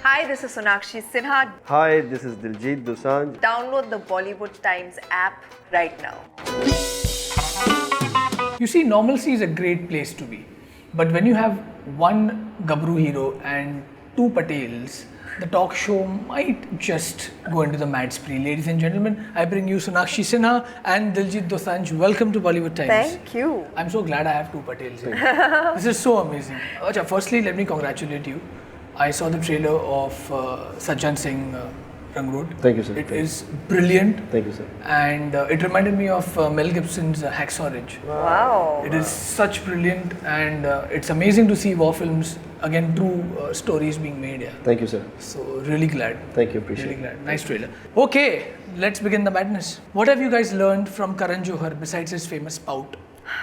Hi, this is Sonakshi Sinha. Hi, this is Diljit Dosanjh. Download the Bollywood Times app right now. You see, normalcy is a great place to be. But when you have one Gabru hero and two Patels, the talk show might just go into the mad spree. Ladies and gentlemen, I bring you Sonakshi Sinha and Diljit Dosanjh. Welcome to Bollywood Times. Thank you. I'm so glad I have two Patels here. This is so amazing. Acha, firstly, let me congratulate you. I saw the trailer of Sajjan Singh Rangroad. Thank you, sir. It is brilliant. Thank you, sir. And it reminded me of Mel Gibson's Hacksaw Ridge. Wow. It is such brilliant, and it's amazing to see war films, again, true stories being made here. Thank you, sir. So, really glad. Thank you, appreciate Really it. glad. Nice trailer. Okay, let's begin the madness. What have you guys learned from Karan Johar besides his famous pout?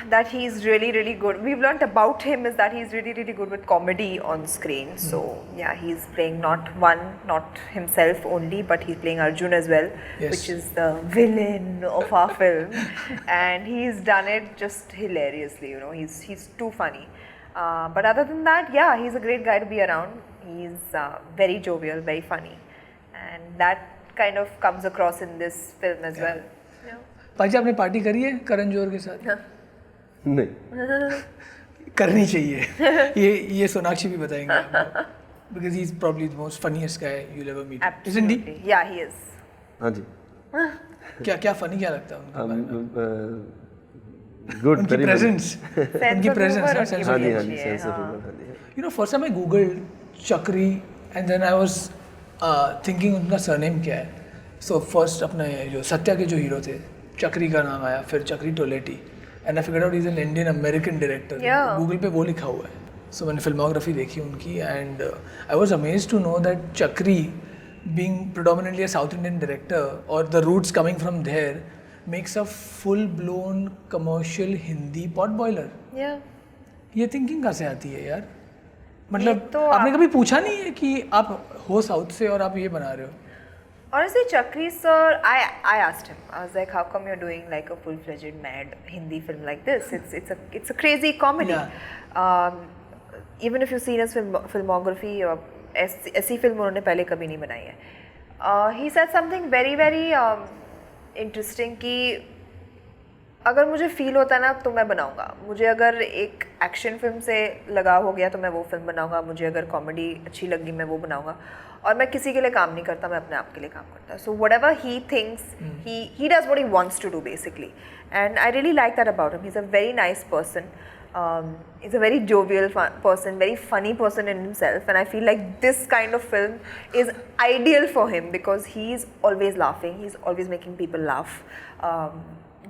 That he's really, really good. We've learnt about him is that he's really, really good with comedy on screen. So, yeah, he's playing not himself only, but he's playing Arjun as well, Yes. which is the villain of our film. And he's done it just hilariously, you know, he's too funny. But other than that, yeah, he's a great guy to be around. He's very jovial, very funny. And that kind of comes across in this film as well. Yeah. पाजी आपने party करी है करण जौहर के साथ? नहीं करनी चाहिए. ये सोनाक्षी भी बताएंगे आपको. Because he's probably the most funniest guy you'll ever meet. Isn't he? Absolutely. Yeah, he is. हाँ जी क्या funny क्या लगता है उनके बारे में? गुड उनकी वेरी presence. Sense उनकी of presence humor ना, sense हाँ of जी humor. हाँ जी अच्छी है, सेंस ऑफ हाँ. ह्यूमर हाँ जी. You know, first time I googled Chakri and then I was thinking उनका surname क्या है. So first अपने जो सत्या के जो हीरो थे, चक्री का नाम आया, फिर चक्री टोलेटी, and I figured out he's an Indian American director. Yeah. Google पे वो लिखा हुआ है. So मैंने filmography देखी उनकी and I was amazed to know that Chakri, being predominantly a South Indian director or the roots coming from there, makes a full-blown commercial Hindi pot boiler. Yeah. ये thinking कहाँ से आती है यार? मतलब तो आपने कभी पूछा नहीं है कि आप हो साउथ से और आप ये बना रहे हो? Honestly, Chakri sir, I asked him. I was like, how come you're doing like a full-fledged mad Hindi film like this? It's a crazy comedy. Yeah. Even if you've seen his filmography, ऐसी film उन्होंने पहले कभी नहीं बनाई है. He said something very very interesting कि अगर मुझे फील होता ना तो मैं बनाऊंगा. मुझे अगर एक एक्शन फिल्म से लगाव हो गया तो मैं वो फिल्म बनाऊंगा. मुझे अगर कॉमेडी अच्छी लगी मैं वो बनाऊंगा. और मैं किसी के लिए काम नहीं करता, मैं अपने आप के लिए काम करता. So whatever he thinks, he does what he wants to do basically. And I really like that about him. He's a very nice person. He's a very jovial person, very funny person in himself. And I feel like this kind of film is ideal for him because he's always laughing. He's always making people laugh.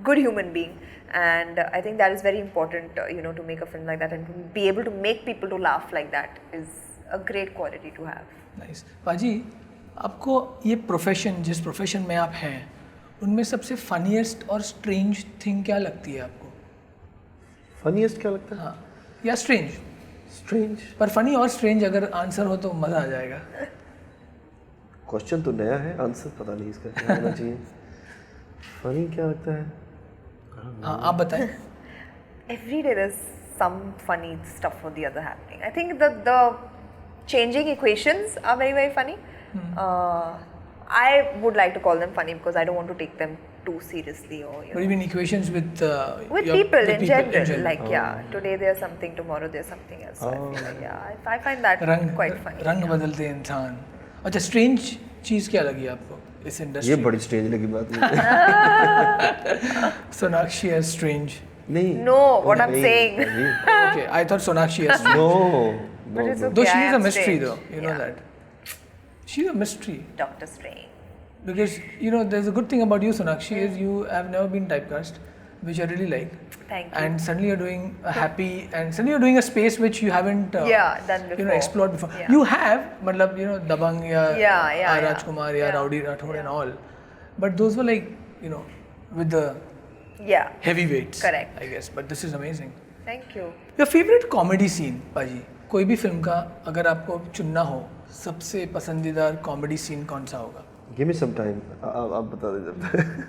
Good human being, and I think that is very important, you know, to make a film like that and to be able to make people to laugh like that is a great quality to have. Nice. पाजी, आपको ये profession जिस profession में आप हैं, उनमें सबसे funniest और स्ट्रेंज थिंग क्या लगती है आपको? फनीएस्ट क्या लगता है? हाँ, या स्ट्रेंज? स्ट्रेंज. पर फनी और स्ट्रेंज अगर आंसर हो तो मज़ा आ जाएगा. क्वेश्चन तो नया है, आंसर पता नहीं इसका क्या होना चाहिए. फनी क्या लगता है? हाँ, आप बताएं. Every day there's some funny stuff or the other happening. I think the changing equations are very very funny. I would like to call them funny because I don't want to take them too seriously or But even equations with people in general. Like yeah, today there's something, tomorrow there's something else. So I feel like, yeah, I find that quite funny. रंग बदलते हैं इंसान. अच्छा, strange चीज़ क्या लगी आपको इस ये इंडस्ट्री? बड़ी स्ट्रेंज लगी बात मुझे. सोनाक्षी है स्ट्रेंज. नहीं. No, what I'm saying. Okay, I thought Sonakshi is strange. No. But it's okay. Though she I is a am mystery strange. though, you know that. She's a mystery. Doctor Strange. Because, you know, there's a good thing about you, Sonakshi, is you have never been typecast, which I really like. Thank you. And suddenly you're doing a happy, and suddenly you're doing a space which you haven't done before. You know, explored before. Yeah. You have, matlab, you know, Dabang ya Rajkumar ya Rowdy Rathod and all. But those were like, you know, with the heavyweights. Correct. I guess. But this is amazing. Thank you. Your favorite comedy scene, Paji? कोई भी film का अगर आपको चुनना हो, सबसे पसंदीदा comedy scene कौन सा होगा? Give me some time. आप बता दीजिए.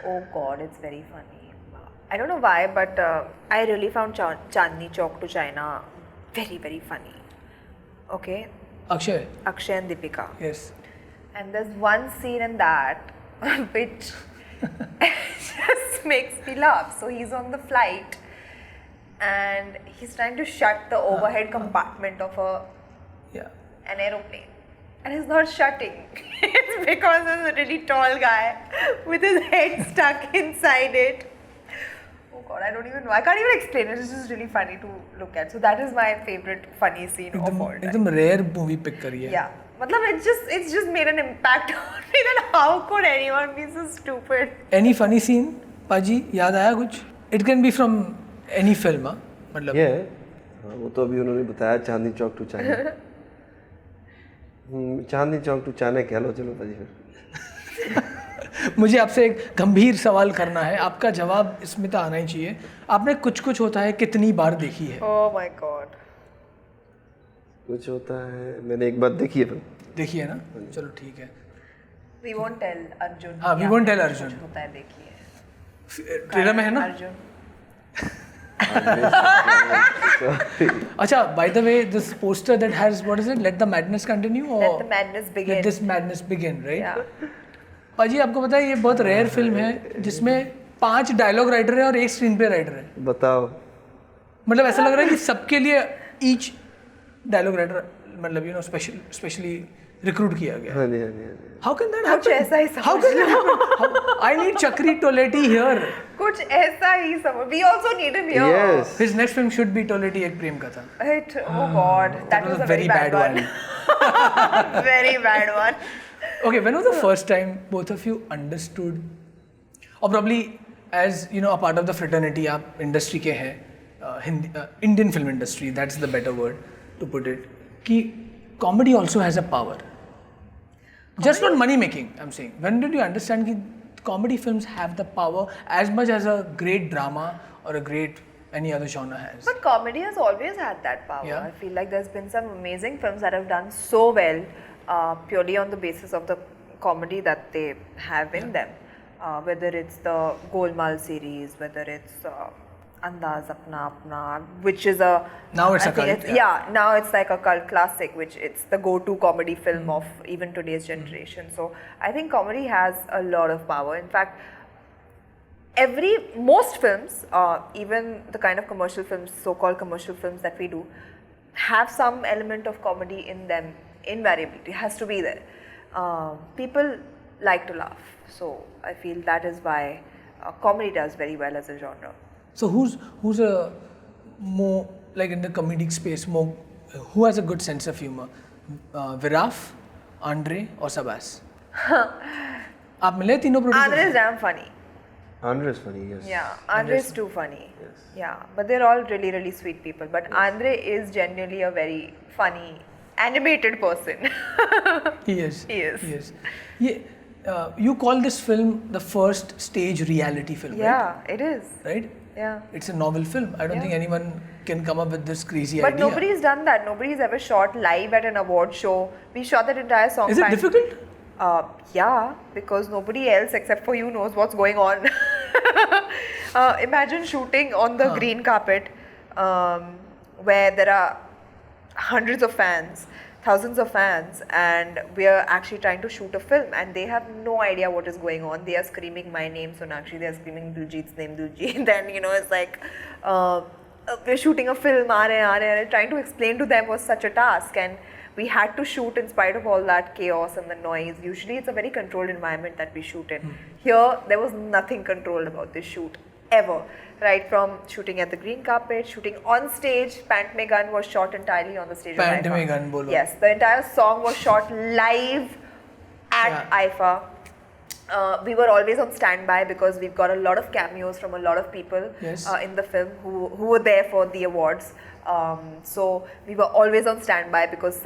Oh God, it's very funny. I don't know why, but I really found Chandni Chowk to China very very funny. Okay. Akshay. Akshay and Deepika. Yes. And there's one scene in that which just makes me laugh. So he's on the flight and he's trying to shut the overhead compartment of Yeah. an aeroplane. And it's not shutting. It's because there's a really tall guy with his head stuck inside it. Oh god, I don't even know. I can't even explain it. It's just really funny to look at. So that is my favorite funny scene of all time. एकदम rare movie pick करी है. Yeah. मतलब it's just made an impact on me that how could anyone be so stupid? Any funny scene? पाजी याद आया कुछ? It can be from any film, हाँ? मतलब. हाँ, वो तो अभी उन्होंने बताया Chandni Chowk to China. Chandni Chowk to China कह लो चलो पाजी फिर. मुझे आपसे एक गंभीर सवाल करना है. आपका जवाब इसमें तो आना ही चाहिए. आपने कुछ कुछ होता है कितनी बार देखी है? Oh my god. कुछ होता है मैंने एक बार देखी है फिल्म. देखी है ना? चलो ठीक है. We won't tell Arjun. हाँ, we won't tell Arjun. कुछ होता है देखिए. ट्रेलर में है ना? Arjun. अच्छा, by the way, this poster that has what is it? Let the madness continue or Let the madness begin. Let this madness begin, right? Yeah. पाजी आपको पता है ये बहुत रेयर फिल्म है जिसमें 5 डायलॉग राइटर है और 1 स्क्रीन पे राइटर है. बताओ. मतलब ऐसा लग रहा है कि सबके लिए ईच डायलॉग राइटर मतलब यू नो स्पेशली रिक्रूट किया गया. हाँ जी हाँ जी हाँ जी. हाउ कैन दैट कुछ ऐसा ही हाउ कैन आई नीड चक्री टोलेटी हियर. कुछ ऐसा ही समझ. We also need him here. Yes. His next film should be टोलेटी एक प्रेम कथा. Oh god, that was a very bad one. Very bad one. Okay, when was the first time both of you understood, or probably as you know a part of the fraternity, आप industry के हैं, Indian film industry, that's the better word to put it, कि comedy also has a power. Just not money making, I'm saying. When did you understand that comedy films have the power as much as a great drama or a great any other genre has? But comedy has always had that power. Yeah. I feel like there's been some amazing films that have done so well purely on the basis of the comedy that they have in them. Whether it's the Golmaal series, whether it's Andaz Apna Apna, which is a Now it's I a think cult, yeah, now it's like a cult classic, which it's the go-to comedy film of even today's generation. So I think comedy has a lot of power. In fact, most films, even the kind of commercial films, so-called commercial films that we do, have some element of comedy in them. Invariably, it has to be there. People like to laugh, so I feel that is why comedy does very well as a genre. So who's a more like in the comedic space more who has a good sense of humor? Viraf, Andre or Sabas? आप मिले तीनों producers? Andre is damn funny. Andre is funny, yes. Yeah, Andre is too funny. Yes. Yeah, but they're all really, really sweet people. But Andre is genuinely a very funny, animated person. He is. He is. He is. Yeah, you call this film the first stage reality film, Yeah, it is. right? Yeah. It's a novel film. I don't Yeah. think anyone can come up with this crazy But idea. nobody's done that. Nobody's ever shot live at an award show. We shot that entire song. Is it difficult? Yeah, because nobody else except for you knows what's going on. Imagine shooting on the green carpet where there are hundreds of fans, thousands of fans, and we are actually trying to shoot a film and they have no idea what is going on. They are screaming my name, Sonakshi, they are screaming Diljit's name, Diljit. Then, you know, it's like, we're shooting a film, trying to explain to them was such a task, and we had to shoot in spite of all that chaos and the noise. Usually it's a very controlled environment that we shoot in. Here, there was nothing controlled about this shoot, ever. Right from shooting at the green carpet, shooting on stage. Pant Mein Gun was shot entirely on the stage of Pant IFA. Mein Gun bolo. Yes, the entire song was shot live at IFA. We were always on standby because we've got a lot of cameos from a lot of people Yes. in the film who were there for the awards. So we were always on standby because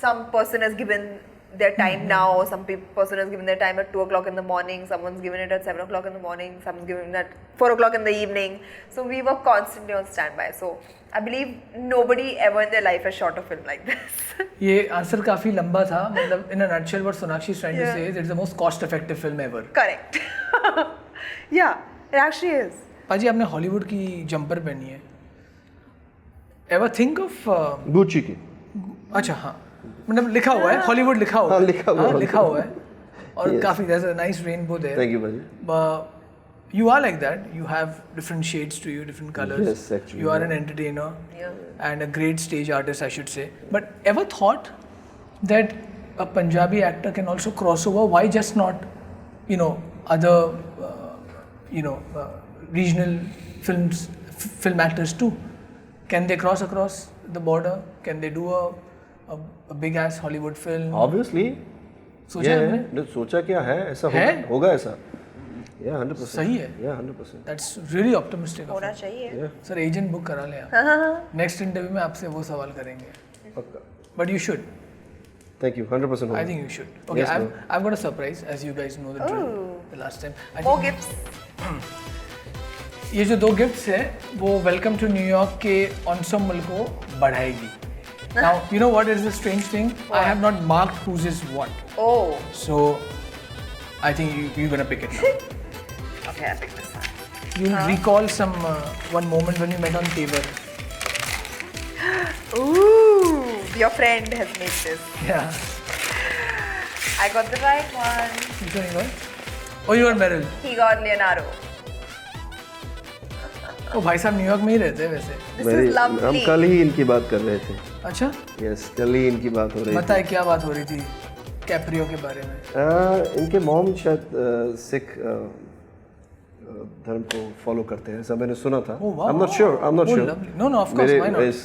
some person has given their time now, or some person has given their time at 2 o'clock in the morning, someone's given it at 7 o'clock in the morning, someone's given it at 4 o'clock in the evening. So we were constantly on standby. So I believe nobody ever in their life has shot a film like this. ये answer काफी लंबा था. मतलब in a nutshell, what Sonakshi is trying to say is it's the most cost-effective film ever. Correct. Yeah, it actually is. पाजी आपने Hollywood की jumper पहनी है. Ever think of Gucci की. अच्छा हाँ, मतलब लिखा हुआ है हॉलीवुड लिखा हुआ है। हाँ, लिखा हुआ है। लिखा हुआ है और काफ़ी there's a nice rainbow there. Thank you भाजी। But you are like that. You have different shades to you, different colors. Yes, actually, You are an entertainer and a great stage artist, I should say. But ever thought that a Punjabi actor can also cross over? Why just not, other, regional film actors too? Can they cross across the border? Can they do a big ass Hollywood film? Obviously सोचा है आपने? सोचा क्या है, ऐसा है? होगा ऐसा। या 100%। सही है। या 100%। That's really optimistic. होना चाहिए। सर एजेंट बुक करा लें आप। नेक्स्ट इंटरव्यू में आपसे वो सवाल करेंगे। पक्का। But you should. Thank you 100%। I think you should. Okay, Yes, I've got a surprise, as you guys know the drill. The last time. I More think gifts. ये जो 2 गिफ्ट्स है वो वेलकम टू न्यूयॉर्क के ensemble को बढ़ाएगी. Now you know what is the strange thing? I have not marked whose is what. Oh. So I think you're gonna pick it now. Okay, I picked this one. You'll recall some one moment when you met on Taber. Ooh, your friend has made this. Yeah. I got the right one. Which one you got? Oh, you got Meryl. He got Leonardo. ओ भाई साहब New York में ही रहते हैं वैसे। This is हम lovely. कल ही इनकी बात कर रहे थे। अच्छा, यस, कल ही इनकी बात हो रही थी। बताए क्या बात हो रही थी कैप्रियो के बारे में? इनके मॉम शायद सिख धर्म को फॉलो करते हैं, ऐसा मैंने सुना था। Oh, wow. I'm not sure, I'm not Oh, sure। lovely. No, of course, why not? मेरे इस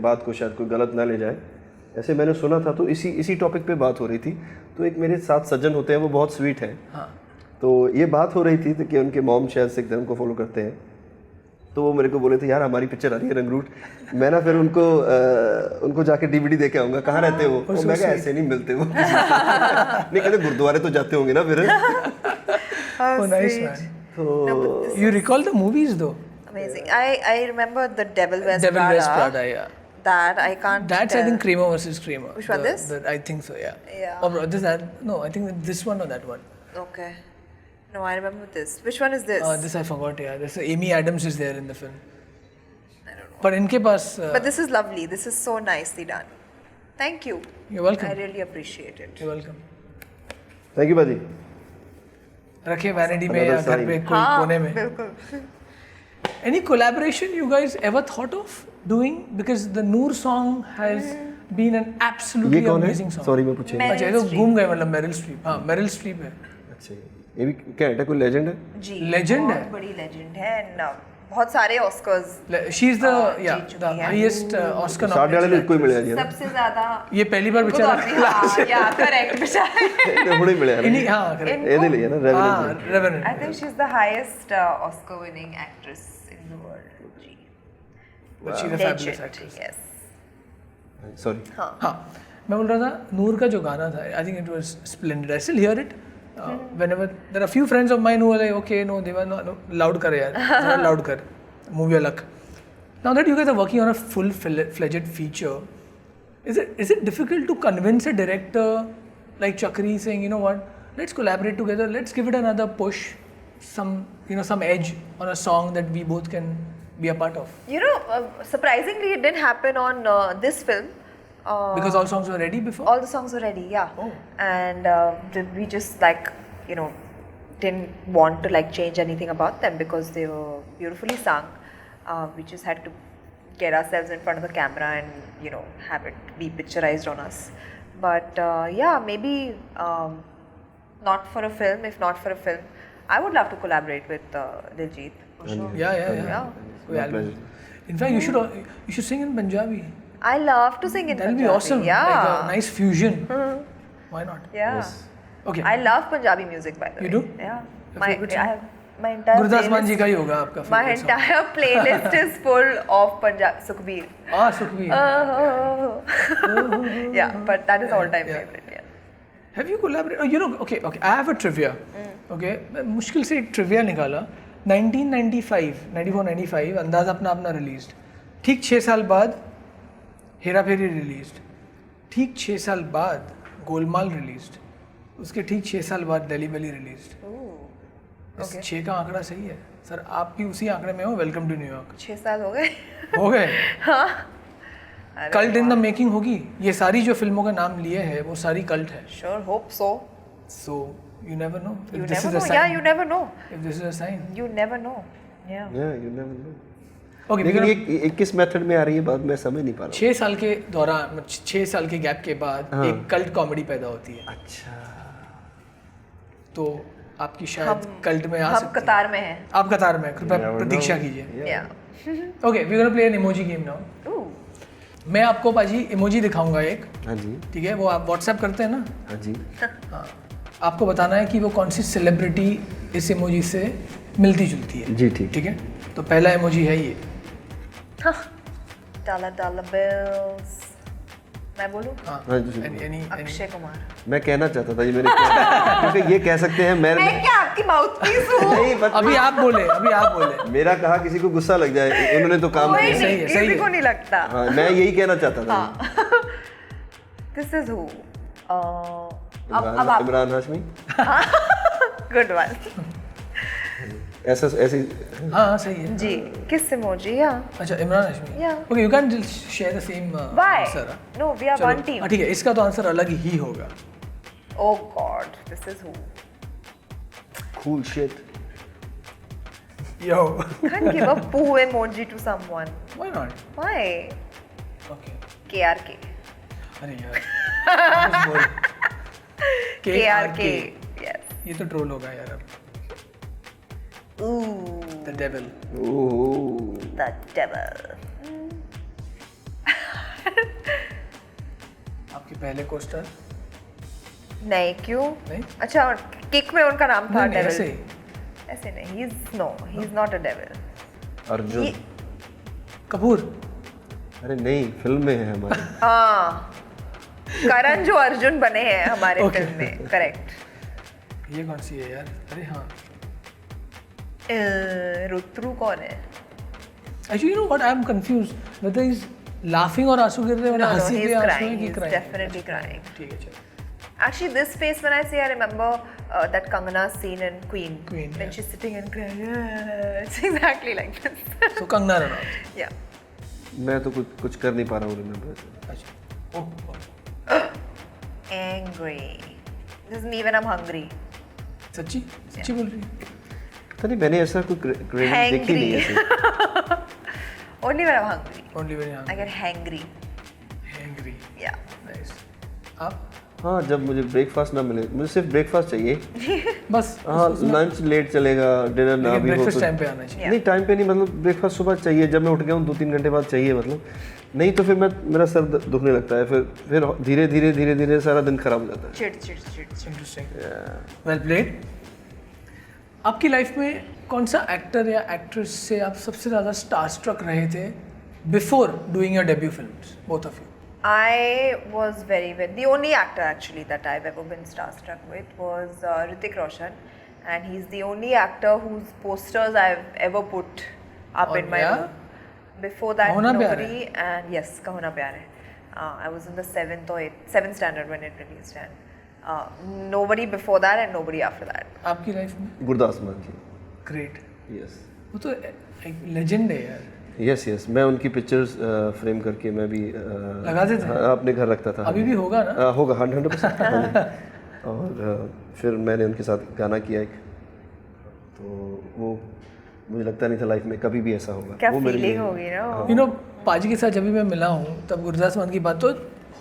बात को शायद कोई गलत ना ले जाए, ऐसे मैंने सुना था। तो इसी टॉपिक पे बात हो रही थी। तो एक मेरे साथ सज्जन होते हैं, वो बहुत स्वीट है। हाँ। तो ये बात हो रही थी तो कि उनके मॉम शायद सिख धर्म को फॉलो करते हैं। तो वो मेरे को बोले थे यार हमारी पिक्चर आ रही है रंगरूट। मैं ना फिर उनको जाके DVD दे के आऊँगा। कहाँ रहते हो? वो मैं कहा ऐसे नहीं मिलते वो। नहीं कहते गुरुद्वारे तो जाते होंगे ना फिर। Oh, nice man. तो You recall the movies though? Amazing. I remember the Devil Wears Devil Prada. Wears Prada, yeah. That I can't. That's tell. I think Kramer versus Kramer. Which one, this? I think so, yeah. Yeah. Or this that no, I think this one or that one. Okay. No, I remember this. Which one is this? This I forgot. Yeah, this Amy Adams is there in the film. I don't know. But इनके पास But this is lovely. This is so nicely done. Thank you. you're welcome. I really appreciate it. You're welcome. Thank you बाजी। रखे vanity में Another या घर sign. पे कोई कोने में। बिल्कुल. Any collaboration you guys ever thought of doing? Because the Noor song has been an ये absolutely कौन amazing है? song. सॉरी मैं पूछे। मैं- अच्छा ये तो घूम गए मतलब मेरिल स्ट्रीप। हाँ मेरिल स्ट्रीप है। अच्छा ये भी क्या है? कोई लेजेंड है? जी. Legend है। बहुत बड़ी legend है and बहुत सारे Oscars. She's the जीत चुकी the है। highest Oscar 60 वाले nominated. कोई मिले नहीं ना? सबसे ज्यादा. ये पहली बार खुद बेचारा अपनी- हाँ, yeah, correct, बेचारे. थोड़ी मिले इन्हीं हाँ correct. ਇਹਦੇ ਲਈ ਹੈ ਨਾ हाँ revenant. Revenant. I think she's the highest Oscar-winning actress in the world. जी. But she's a fabulous Legend. actress. Yes. Sorry. हाँ मैं बोल रहा था नूर का जो गाना था I think it was splendid I still here it whenever there are few friends of mine who are like okay no they were not loud कर यार थोड़ा loud कर मूवी अलग now that you guys are working on a full-fledged feature is it difficult to convince a director like Chakri saying you know what let's collaborate together let's give it another push some edge on a song that we both can be a part of You know, surprisingly, it didn't happen on this film. because all songs were ready before All the songs were ready, yeah. Oh. And we just didn't want to change anything about them because they were beautifully sung. We just had to get ourselves in front of the camera and have it be picturized on us. But yeah, maybe not for a film. If not for a film, I would love to collaborate with Diljit. For sure. yeah. कोई album. In fact, you should sing in Punjabi. I love to sing in That'll Punjabi. be awesome. Yeah. Like a nice fusion. Why not? Yeah. Yes. Okay. I love Punjabi music, by the way. You do? Yeah. Your My favorite I song? have my entire Gurdas मान जी playlist. का ही होगा आपका My favorite song. entire playlist is full of Punjab Sukhbir. Ah, Sukhbir. Yeah, but that is all-time Yeah. favorite. Yeah. Have you collaborated? Okay. I have a trivia. Okay. मैं मुश्किल से एक trivia निकाला. 1995, 94-95 अंदाज़ अपना रिलीज्ड. ठीक 6 साल बाद हेरा फेरी रिलीज्ड. ठीक 6 साल बाद गोलमाल रिलीज्ड. उसके ठीक 6 साल बाद दिल्ली वैली रिलीज्ड. इस 6 का आंकड़ा सही है सर. आप भी उसी आंकड़े में हो. Welcome to New York. 6 साल हो गए. हो गए. कल्ट इन द मेकिंग होगी। ये सारी जो फिल्मों का नाम लिए है वो सारी कल्ट है। Sure, hope so. So you never know if You this never is a know. sign. Yeah, you never know. If this is a sign. You never know. Yeah. you never know. Okay, लेकिन because ये किस method में आ रही है बात, मैं समझ नहीं पा रहा 6 साल के दौरान 6 साल के गैप के बाद एक कल्ट कॉमेडी पैदा होती है। हूँ। अच्छा, तो आपकी शायद कल्ट में आ हम सकती है। कतार में हैं. आप कतार में, कृपया Never know. प्रतीक्षा कीजिए। Yeah. Okay, we gonna play an emoji game now. Ooh. मैं आपको पाजी इमोजी दिखाऊंगा एक, हाँ जी, ठीक है? वो आप व्हाट्सएप करते हैं ना? हाँ जी, हाँ, आपको बताना है कि वो कौन सी सेलिब्रिटी इस इमोजी से मिलती जुलती है। जी ठीक। ठीक है, तो पहला इमोजी है ये। Dollar bills. मैं बोलूँ? हाँ, हाँ जी, any अक्षय कुमार. मैं कहना चाहता था ये मेरे क्योंकि ये कह सकते हैं मैं क्या आपकी माउथपीस हूँ? नहीं अभी आप बोले। मेरा कहा किसी को गुस्सा लग जाए, उन्होंने तो काम कोई किया। सही नहीं, है, सही किसी है। को नहीं लगता. हाँ, मैं यही कहना चाहता था। This is who? अब आप. Imran Hashmi, Good one. ऐसी हाँ सही है। जी, किस इमोजी? या? अच्छा, Imran Hashmi. Yeah. Okay, you can share the same Why? Answer. No, we are one team. ठीक है, इसका तो आंसर अलग ही होगा। Oh God, this is who? cool shit. Yo, Can't give a poo emoji to someone. Why not? Why? Okay, KRK. अरे यार KRK. Yes. ये तो ट्रोल होगा यार अब। Ooh, the devil. Oh, the devil. आपके पहले कोस्टर? नहीं, क्यों? नहीं? अच्छा, किक में उनका नाम था नहीं, devil. ऐसे ही। ऐसे नहीं. He's not a devil. Arjun. ये- कपूर। अरे नहीं, फिल्म में है हमारे। हाँ, करण जो अर्जुन बने हैं हमारे Okay. फिल्म में, करेक्ट. ये कौन सी है यार? अरे हाँ, रुद्रू कौन है? Actually you know what, I am confused whether is laughing और आंसू गिर रहे हैं, No, हंसी he's के आंसू crying. हैं कि He's crying? definitely crying. ठीक है, चलो। Actually, this face when I say, I remember that Kangana scene in Queen. Queen, When yeah. she's sitting and crying. Yeah, it's exactly like this. So Kangana Ranaut. Yeah. मैं तो कुछ कर नहीं पा रहा हूँ रिमेम्बर। अच्छा, ओह, Angry. This is me when I'm hungry. सच्ची बोल रही है? पता नहीं, मैंने ऐसा कोई क्रेडिट देखी नहीं है ऐसे। Only when I'm hungry. Only when I get hangry. Angry. Yeah. Nice. आप हाँ, जब मुझे ब्रेकफास्ट ना मिले, मुझे सिर्फ ब्रेकफास्ट चाहिए। बस हाँ, लंच लेट चलेगा, डिनर ना भी हो ब्रेकफास्ट तो टाइम पे आना चाहिए। Yeah. नहीं, टाइम पे नहीं, मतलब ब्रेकफास्ट सुबह चाहिए। जब मैं उठ गया हूँ 2-3 घंटे बाद चाहिए, मतलब नहीं तो फिर मेरा सर दुखने लगता है। फिर धीरे धीरे सारा दिन खराब हो जाता है। Chid. Interesting, well played. आपकी लाइफ में कौन सा एक्टर या एक्ट्रेस से आप सबसे ज़्यादा स्टारस्ट्रक रहे थे before doing your debut films, both of you? I was the only actor actually that I've ever been starstruck with was Hrithik Roshan, and he's the only actor whose posters I've ever put up और in my yeah? room. Before that, Kahuna Pyar nobody, and yes, Kahuna Pyar Hai. I was in the 7th standard when it released, and nobody before that and nobody after that. आपकी life में? गुरदास मान जी। Great, yes वो तो एक legend है यार। Yes, मैं उनकी पिक्चर्स फ्रेम करके मैं भी लगाते थे? हाँ, अपने घर रखता था। अभी भी होगा ना? होगा 100%। और फिर मैंने उनके साथ गाना किया एक, तो वो मुझे लगता नहीं था लाइफ में कभी भी ऐसा होगा। क्या वो मेरे फीलिंग लिए- होगी ना? यू नो, पाजी के साथ जब भी मैं मिला हूँ तब गुरदास मान की बात तो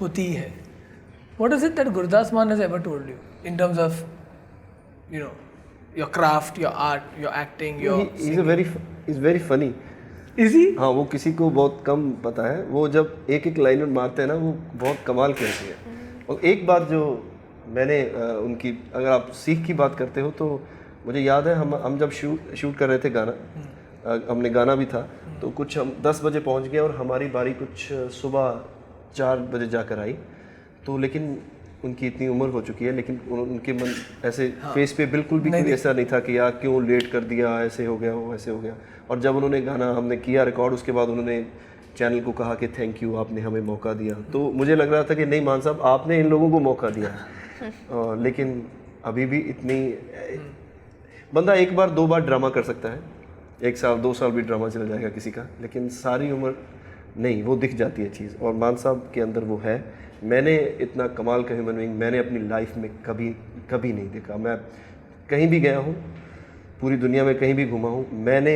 होती ही है। What is it that Gurdas Maan has ever told you in terms of you know your craft, your art, your acting, your is very funny. Easy? हाँ, वो किसी को बहुत कम पता है। वो जब एक लाइन मारते हैं ना, वो बहुत कमाल कहते हैं। और एक बात जो मैंने उनकी, अगर आप सीख की बात करते हो तो मुझे याद है हम जब शूट कर रहे थे गाना, हमने गाना भी था, तो कुछ हम 10 बजे पहुंच गए और हमारी बारी कुछ सुबह 4 बजे जाकर आई। तो लेकिन उनकी इतनी उम्र हो चुकी है, लेकिन उनके मन ऐसे फेस पे बिल्कुल भी कोई ऐसा नहीं था कि यार क्यों लेट कर दिया, ऐसे हो गया, वो ऐसे हो गया। और जब उन्होंने गाना हमने किया रिकॉर्ड, उसके बाद उन्होंने चैनल को कहा कि थैंक यू, आपने हमें मौका दिया। तो मुझे लग रहा था कि नहीं मान साहब, आपने इन लोगों को मौका दिया। लेकिन अभी भी इतनी, बंदा एक बार 2 बार ड्रामा कर सकता है, 1 साल 2 साल भी ड्रामा चला जाएगा किसी का, लेकिन सारी उम्र नहीं, वो दिख जाती है चीज़, और मान साहब के अंदर वो है। मैंने इतना कमाल का ह्यूमन बीइंग मैंने अपनी लाइफ में कभी नहीं देखा। मैं कहीं भी गया हूँ, पूरी दुनिया में कहीं भी घूमा हूँ, मैंने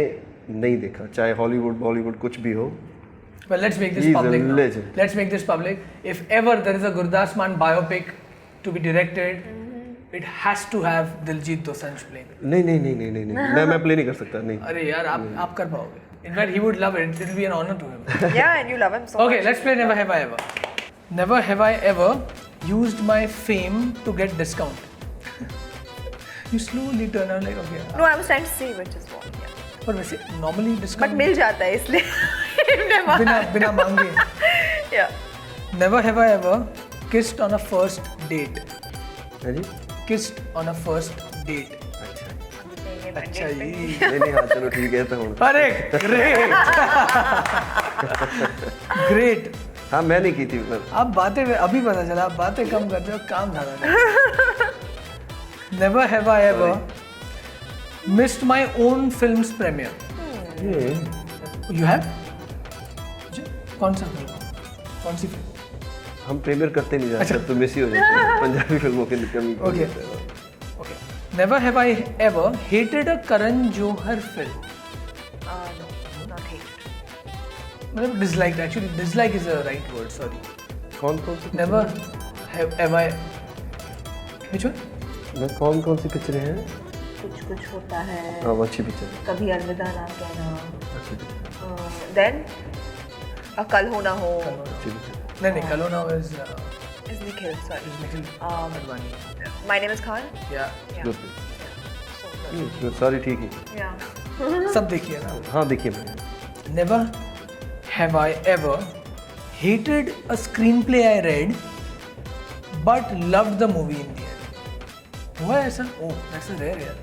नहीं देखा, चाहे हॉलीवुड बॉलीवुड कुछ भी हो। Well, let's make this He's a public now. legend. Let's make this public. If ever there is a Gurdas Maan biopic to be directed, it has to have Diljit Dosanjh playing. नहीं, मैं play नहीं कर सकता, नहीं। अरे यार आप कर पाओगे. In fact, he would love it. It will be an honor to him. Yeah, and you love him so much. Okay, let's play Never Have I Ever. Never have I ever used my fame to get discount. You slowly turn around like okay. No, I was trying to say which is wrong. Yeah. पर वैसे normally discount. But मिल जाता है इसलिए बिना मांगे. Yeah. Never have I ever kissed on a first date. है जी? Kissed on a first date. अच्छा जी. नहीं, हाँ चलो ठीक है, तो हूँ। अरे great. Great. हाँ, मैं नहीं की थी मतलब। आप बातें अभी पता चला, आप बातें कम करते हो, काम ज़्यादा करते हो. Never have I ever missed my own film's premiere. You have? कौन सा फिल्म? कौन सी फिल्म? हम प्रीमियर करते नहीं जाते, तो मिस ही हो जाते हैं पंजाबी फिल्मों के कमी। Okay. Okay. Never have I ever hated a Karan Johar film. No, not hated. मतलब disliked, actually dislike is a right word, sorry. कौन सी? Never have I. Which one? कौन सी पिक्चरें हैं? कुछ होता है. हाँ, वो अच्छी पिक्चर है। कभी अलविदा ना कहना. अच्छी पिक्चर। Then कल हो ना हो. अच्छी पिक्चर। नहीं कल होना was Is Nikhil, sorry. Nikhil Advani. My name is Khan. Yeah. Yeah. Good. So good. सारी ठीक है। Yeah. सब देखिए ना. हाँ, देखिए मैंने। Never have I ever hated a screenplay I read but loved the movie in the end. हुआ है ऐसा? Oh, that's a rare यार.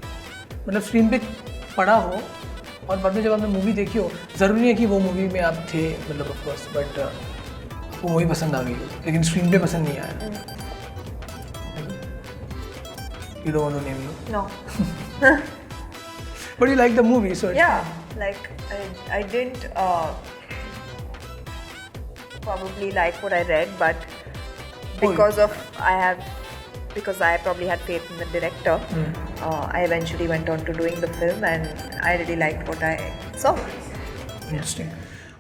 मतलब स्क्रीन पढ़ा हो और बाद में जब आपने मूवी देखी हो, ज़रूरी नहीं है कि वो मूवी में आप थे, मतलब ऑफ कोर्स, बट आपको मूवी पसंद आ गई हो, लेकिन स्क्रीन पे पसंद नहीं आया. You don't want to name you, No. but you like the movie, so it's Yeah, like I didn't probably like what I read, but because I probably had faith in the director, I eventually went on to doing the film, and I really liked what I saw. Interesting.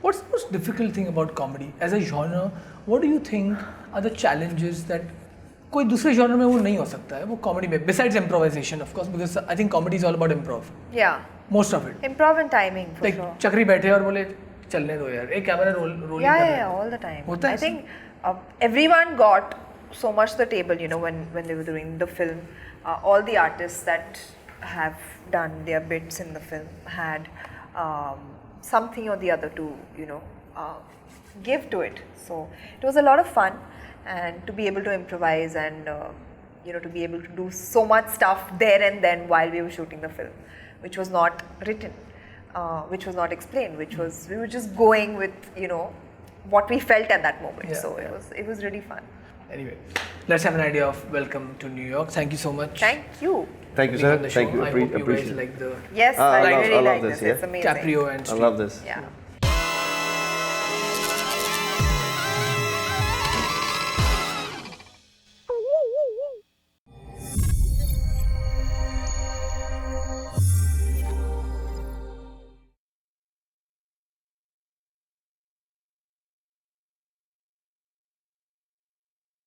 What's the most difficult thing about comedy as a genre? What do you think are the challenges that कोई दूसरे genre में वो नहीं हो सकता है, वो comedy में, besides improvisation of course, because I think comedy is all about improv. Yeah, Most of it. improv and timing for Like sure. चक्री बैठे और बोले चलने दो यार, एक camera roll Yeah, all the time. होता है I ऐसा? think everyone got so much to the table, you know, when they were doing the film. All the artists that have done their bits in the film had something or the other to, you know, give to it. So it was a lot of fun, and to be able to improvise and you know, to be able to do so much stuff there and then while we were shooting the film, which was not written, which was not explained, which was, we were just going with, you know, what we felt at that moment. Yeah, So yeah. it was really fun. Anyway, let's have an idea of welcome to New York. Thank you so much. Thank you. Thank you, for being sir. on the show. Thank you. I hope you guys Appreciate it. like the Yes, I I love really like this, this. It's yeah. amazing. Caprio and I Street. love this. Yeah.